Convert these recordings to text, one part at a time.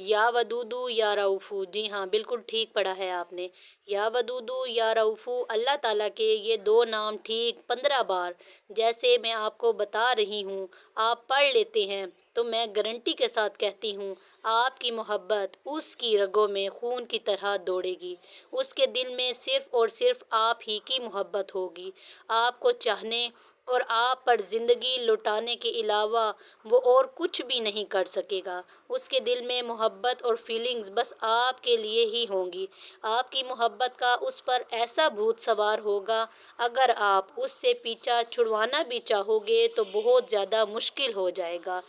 یا ودودو یا رؤوفو، جی ہاں بالکل ٹھیک پڑھا ہے آپ نے۔ یا ودودو یا رؤوفو، اللہ تعالیٰ کے یہ دو نام ٹھیک 15 بار جیسے میں آپ کو بتا رہی ہوں آپ پڑھ لیتے ہیں تو میں گارنٹی کے ساتھ کہتی ہوں آپ کی محبت اس کی رگوں میں خون کی طرح دوڑے گی، اس کے دل میں صرف اور صرف آپ ہی کی محبت ہوگی، آپ کو چاہنے اور آپ پر زندگی لٹانے کے علاوہ وہ اور کچھ بھی نہیں کر سکے گا۔ اس کے دل میں محبت اور فیلنگز بس آپ کے لیے ہی ہوں گی۔ آپ کی محبت کا اس پر ایسا بھوت سوار ہوگا، اگر آپ اس سے پیچھا چھڑوانا بھی چاہو گے تو بہت زیادہ مشکل ہو جائے گا۔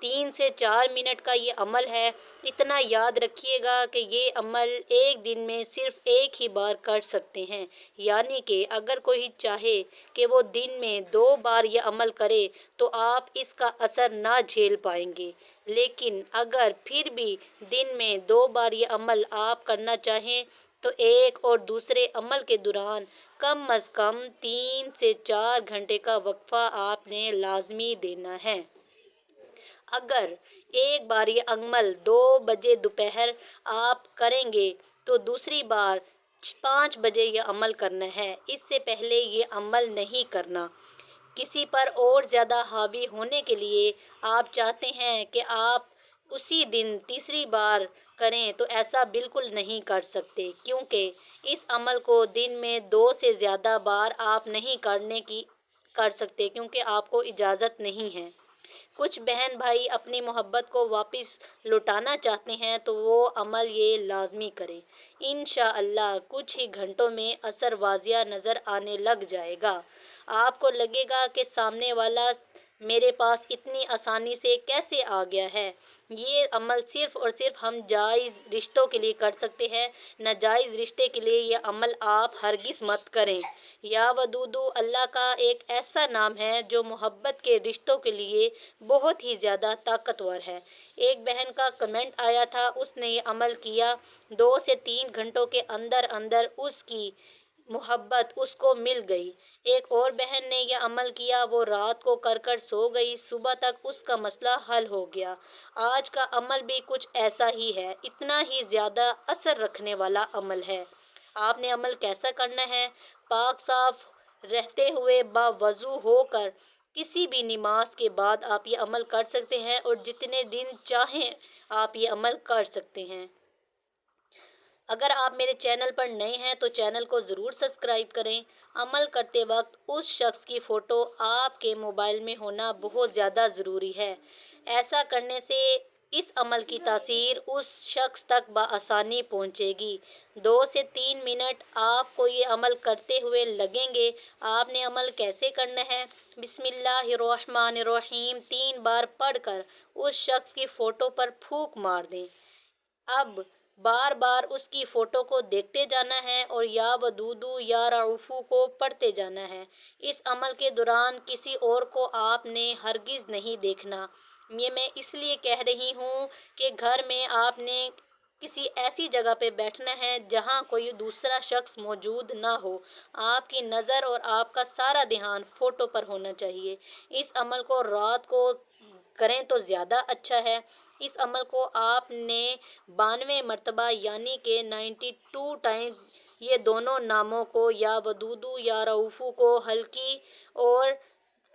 3 سے 4 منٹ کا یہ عمل ہے، اتنا یاد رکھیے گا کہ یہ عمل ایک دن میں صرف ایک ہی بار کر سکتے ہیں، یعنی کہ اگر کوئی چاہے کہ وہ دن میں 2 بار یہ عمل کرے تو آپ اس کا اثر نہ جھیل پائیں گے، لیکن اگر پھر بھی دن میں 2 بار یہ عمل آپ کرنا چاہیں تو ایک اور دوسرے عمل کے دوران کم از کم 3 سے 4 گھنٹے کا وقفہ آپ نے لازمی دینا ہے۔ اگر ایک بار یہ عمل 2 بجے دوپہر آپ کریں گے تو دوسری بار 5 بجے یہ عمل کرنا ہے، اس سے پہلے یہ عمل نہیں کرنا۔ کسی پر اور زیادہ حاوی ہونے کے لیے آپ چاہتے ہیں کہ آپ اسی دن تیسری بار کریں تو ایسا بالکل نہیں کر سکتے، کیونکہ اس عمل کو دن میں 2 سے زیادہ بار آپ نہیں کر سکتے کیونکہ آپ کو اجازت نہیں ہے۔ کچھ بہن بھائی اپنی محبت کو واپس لوٹانا چاہتے ہیں تو وہ عمل یہ لازمی کریں، انشاءاللہ کچھ ہی گھنٹوں میں اثر واضح نظر آنے لگ جائے گا۔ آپ کو لگے گا کہ سامنے والا میرے پاس اتنی آسانی سے کیسے آ گیا ہے۔ یہ عمل صرف اور صرف ہم جائز رشتوں کے لیے کر سکتے ہیں، ناجائز رشتے کے لیے یہ عمل آپ ہرگز مت کریں۔ یا ودودو اللہ کا ایک ایسا نام ہے جو محبت کے رشتوں کے لیے بہت ہی زیادہ طاقتور ہے۔ ایک بہن کا کمنٹ آیا تھا، اس نے یہ عمل کیا، 2 سے 3 گھنٹوں کے اندر اندر اس کی محبت اس کو مل گئی۔ ایک اور بہن نے یہ عمل کیا، وہ رات کو کر کر سو گئی، صبح تک اس کا مسئلہ حل ہو گیا۔ آج کا عمل بھی کچھ ایسا ہی ہے، اتنا ہی زیادہ اثر رکھنے والا عمل ہے۔ آپ نے عمل کیسا کرنا ہے؟ پاک صاف رہتے ہوئے باوضو ہو کر کسی بھی نماز کے بعد آپ یہ عمل کر سکتے ہیں اور جتنے دن چاہیں آپ یہ عمل کر سکتے ہیں۔ اگر آپ میرے چینل پر نئے ہیں تو چینل کو ضرور سبسکرائب کریں۔ عمل کرتے وقت اس شخص کی فوٹو آپ کے موبائل میں ہونا بہت زیادہ ضروری ہے۔ ایسا کرنے سے اس عمل کی تاثیر اس شخص تک بآسانی پہنچے گی۔ 2 سے 3 منٹ آپ کو یہ عمل کرتے ہوئے لگیں گے۔ آپ نے عمل کیسے کرنا ہے؟ بسم اللہ الرحمن الرحیم 3 بار پڑھ کر اس شخص کی فوٹو پر پھونک مار دیں۔ اب بار بار اس کی فوٹو کو دیکھتے جانا ہے اور یا ودودو یا رؤوفو کو پڑھتے جانا ہے۔ اس عمل کے دوران کسی اور کو آپ نے ہرگز نہیں دیکھنا۔ یہ میں اس لیے کہہ رہی ہوں کہ گھر میں آپ نے کسی ایسی جگہ پہ بیٹھنا ہے جہاں کوئی دوسرا شخص موجود نہ ہو، آپ کی نظر اور آپ کا سارا دھیان فوٹو پر ہونا چاہیے۔ اس عمل کو رات کو کریں تو زیادہ اچھا ہے۔ اس عمل کو آپ نے 92 مرتبہ یعنی کہ 92 ٹائمز یہ دونوں ناموں کو یا ودودو یا رؤوفو کو ہلکی اور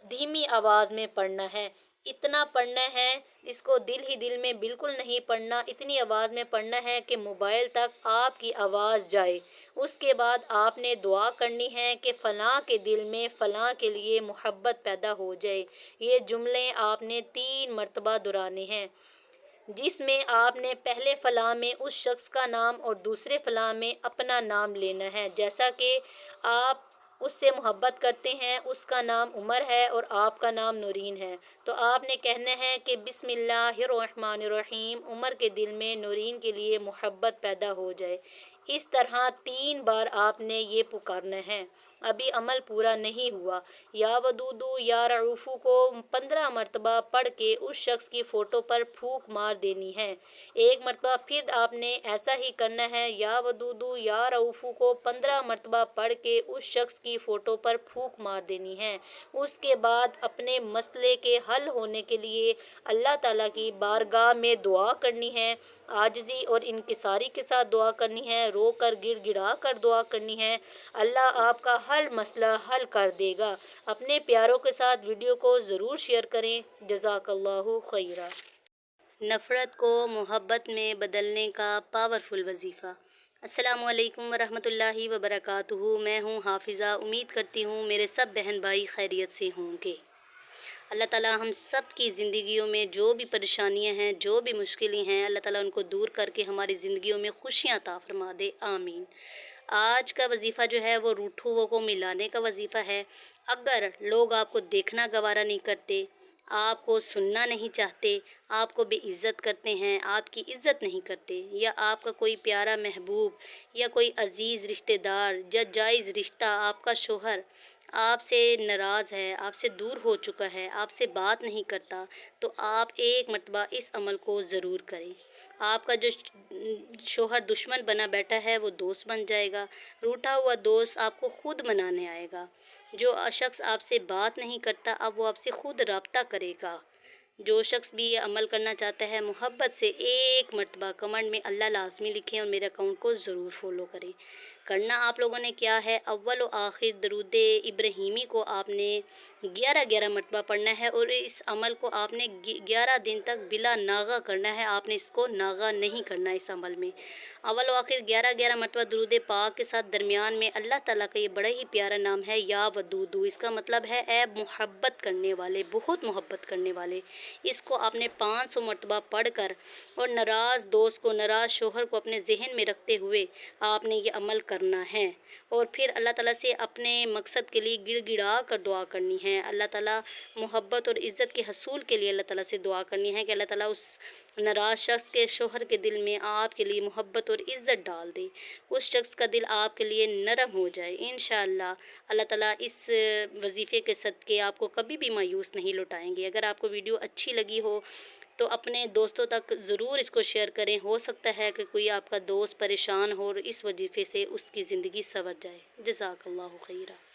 دھیمی آواز میں پڑھنا ہے۔ اتنا پڑھنا ہے، اس کو دل ہی دل میں بالکل نہیں پڑھنا، اتنی آواز میں پڑھنا ہے کہ موبائل تک آپ کی آواز جائے۔ اس کے بعد آپ نے دعا کرنی ہے کہ فلاں کے دل میں فلاں کے لیے محبت پیدا ہو جائے۔ یہ جملے آپ نے 3 مرتبہ دہرانے ہیں، جس میں آپ نے پہلے فلاں میں اس شخص کا نام اور دوسرے فلاں میں اپنا نام لینا ہے۔ جیسا کہ آپ اس سے محبت کرتے ہیں، اس کا نام عمر ہے اور آپ کا نام نورین ہے، تو آپ نے کہنا ہے کہ بسم اللہ الرحمن الرحیم عمر کے دل میں نورین کے لیے محبت پیدا ہو جائے۔ اس طرح 3 بار آپ نے یہ پکارنا ہے۔ ابھی عمل پورا نہیں ہوا۔ یا ودودو یا رعوفو کو 15 مرتبہ پڑھ کے اس شخص کی فوٹو پر پھونک مار دینی ہے۔ ایک مرتبہ پھر آپ نے ایسا ہی کرنا ہے۔ یا ودودو یا رعوفو کو 15 مرتبہ پڑھ کے اس شخص کی فوٹو پر پھونک مار دینی ہے۔ اس کے بعد اپنے مسئلے کے حل ہونے کے لیے اللہ تعالیٰ کی بارگاہ میں دعا کرنی ہے، عاجزی اور انکساری کے ساتھ دعا کرنی ہے، رو کر گڑ گڑا کر دعا کرنی ہے۔ اللہ آپ کا ہر مسئلہ حل کر دے گا۔ اپنے پیاروں کے ساتھ ویڈیو کو ضرور شیئر کریں۔ جزاک اللہ خیرہ۔ نفرت کو محبت میں بدلنے کا پاورفل وظیفہ۔ السلام علیکم ورحمۃ اللہ وبرکاتہ۔ میں ہوں حافظہ۔ امید کرتی ہوں میرے سب بہن بھائی خیریت سے ہوں گے۔ اللہ تعالیٰ ہم سب کی زندگیوں میں جو بھی پریشانیاں ہیں، جو بھی مشکلیں ہیں، اللہ تعالیٰ ان کو دور کر کے ہماری زندگیوں میں خوشیاں عطا فرما دے، آمین۔ آج کا وظیفہ جو ہے وہ روٹھوں کو ملانے کا وظیفہ ہے۔ اگر لوگ آپ کو دیکھنا گوارا نہیں کرتے، آپ کو سننا نہیں چاہتے، آپ کو بے عزت کرتے ہیں، آپ کی عزت نہیں کرتے، یا آپ کا کوئی پیارا محبوب یا کوئی عزیز رشتہ دار یا جائز رشتہ، آپ کا شوہر آپ سے ناراض ہے، آپ سے دور ہو چکا ہے، آپ سے بات نہیں کرتا، تو آپ ایک مرتبہ اس عمل کو ضرور کریں۔ آپ کا جو شوہر دشمن بنا بیٹھا ہے وہ دوست بن جائے گا۔ روٹھا ہوا دوست آپ کو خود منانے آئے گا۔ جو شخص آپ سے بات نہیں کرتا، اب وہ آپ سے خود رابطہ کرے گا۔ جو شخص بھی یہ عمل کرنا چاہتا ہے، محبت سے ایک مرتبہ کمنٹ میں اللہ لازمی لکھیں اور میرے اکاؤنٹ کو ضرور فالو کریں۔ کرنا آپ لوگوں نے کیا ہے، اول و آخر درود ابراہیمی کو آپ نے 11 مرتبہ پڑھنا ہے، اور اس عمل کو آپ نے 11 دن تک بلا ناغہ کرنا ہے۔ آپ نے اس کو ناغہ نہیں کرنا اس عمل میں۔ اول و آخر 11 مرتبہ درود پاک کے ساتھ درمیان میں اللہ تعالیٰ کا یہ بڑا ہی پیارا نام ہے، یا ودودو۔ اس کا مطلب ہے اے محبت کرنے والے، بہت محبت کرنے والے۔ اس کو آپ نے 500 مرتبہ پڑھ کر اور ناراض دوست کو، ناراض شوہر کو اپنے ذہن میں رکھتے ہوئے آپ نے یہ عمل کرنا ہے، اور پھر اللہ تعالیٰ سے اپنے مقصد کے لیے گڑ گڑا کر دعا کرنی ہے۔ اللہ تعالیٰ محبت اور عزت کے حصول کے لیے اللہ تعالیٰ سے دعا کرنی ہے کہ اللہ تعالیٰ اس ناراض شخص کے شوہر کے دل میں آپ کے لیے محبت اور عزت ڈال دے، اس شخص کا دل آپ کے لیے نرم ہو جائے۔ انشاءاللہ اللہ تعالیٰ اس وظیفے کے صدقے آپ کو کبھی بھی مایوس نہیں لوٹائیں گے۔ اگر آپ کو ویڈیو اچھی لگی ہو تو اپنے دوستوں تک ضرور اس کو شیئر کریں۔ ہو سکتا ہے کہ کوئی آپ کا دوست پریشان ہو اور اس وظیفے سے اس کی زندگی سنور جائے۔ جزاک اللہ خیرہ۔